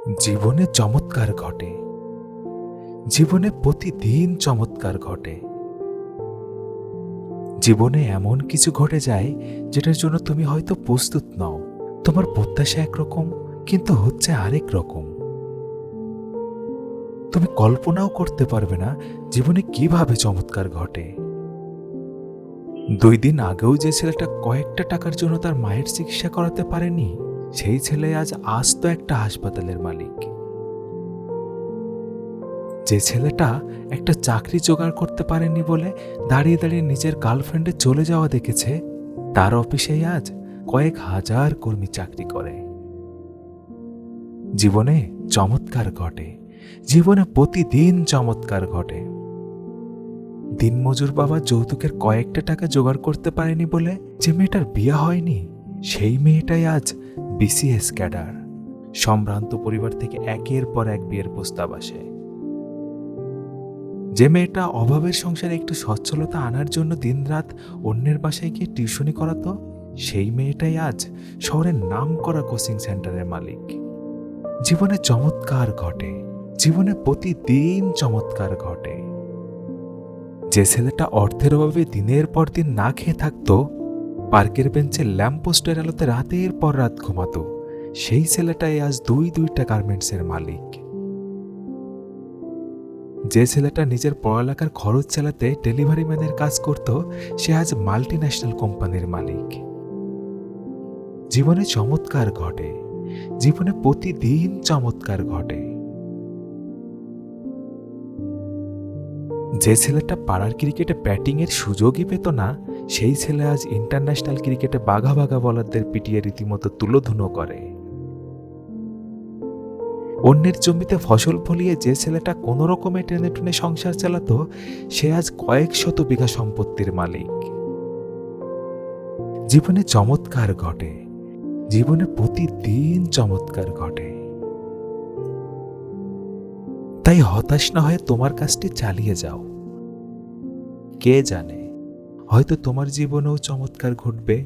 জীবনে চমৎকার ঘটে, জীবনে প্রতিদিন চমৎকার ঘটে। জীবনে এমন কিছু ঘটে যায় যেটার জন্য তুমি হয়তো প্রস্তুত নও। তোমার প্রত্যাশা একরকম, কিন্তু হচ্ছে আরেক রকম। তুমি কল্পনাও করতে পারবে না জীবনে কিভাবে চমৎকার ঘটে। 2 দিন আগেও যে ছেলেটা কয়েকটা টাকার জন্য তার মায়ের চিকিৎসা করাতে পারেনি, সেই ছেলে আজ আস্ত একটা হাসপাতালের মালিক। যে ছেলেটা একটা চাকরি জোগাড় করতে পারেনি বলে দাঁড়িয়ে দাঁড়িয়ে নিজের গার্লফ্রেন্ডে চলে যাওয়া দেখেছে, তার অফিসেই আজ কয়েক হাজার কর্মী চাকরি করে। জীবনে চমৎকার ঘটে, জীবনে প্রতিদিন চমৎকার ঘটে। দিনমজুর বাবা যৌতুকের কয়েকটা টাকা জোগাড় করতে পারেনি বলে যে মেয়েটার বিয়ে হয়নি, সেই মেয়েটাই আজ বিসিএস ক্যাডার। সম্ভ্রান্ত পরিবার থেকে একের পর এক বিয়ের প্রস্তাব আসে। যে মেয়েটা অভাবের সংসারে একটু সচ্ছলতা আনার জন্য দিনরাত অন্যের বাসায় গিয়ে টিউশনি করাতো, সেই মেয়েটাই আজ শহরের নামকরা কোচিং সেন্টারের মালিক। জীবনে চমৎকার ঘটে, জীবনে প্রতিদিন চমৎকার ঘটে। যে ছেলেটা অর্থের অভাবে দিনের পর দিন না খেয়ে থাকতো, পার্কের বেঞ্চে ল্যাম্পপোস্টের আলোতে রাতের পর রাত ঘুমাতো, সেই ছেলেটাই আজ দুইটা গার্মেন্টসের মালিক। যে ছেলেটা নিজের পড়ালেখার খরচ চালাতে ডেলিভারি ম্যানের কাজ করত, সে আজ মাল্টি ন্যাশনাল কোম্পানির মালিক। জীবনে চমৎকার ঘটে, জীবনে প্রতিদিন চমৎকার ঘটে। যে ছেলেটা পাড়ার ক্রিকেটে ব্যাটিংয়ের সুযোগই পেত না, সেই ছেলে আজ ইন্টারন্যাশনাল ক্রিকেটে বাঘা বাঘা বলারদের পিটিয়ে রীতিমতো তুলোধুনো করে। অন্যের জমিতে ফসল ফলিয়ে যে ছেলেটা কোনো রকমে টেনে টুনে সংসার চালাতো, সে আজ কয়েক শত বিঘা সম্পত্তির মালিক। জীবনে চমৎকার ঘটে, জীবনে প্রতিদিন চমৎকার ঘটে। তাই হতাশ না হয়ে তোমার কাজটি চালিয়ে যাও। কে জানে, হয়তো তোমার জীবনেও চমৎকার ঘটবে।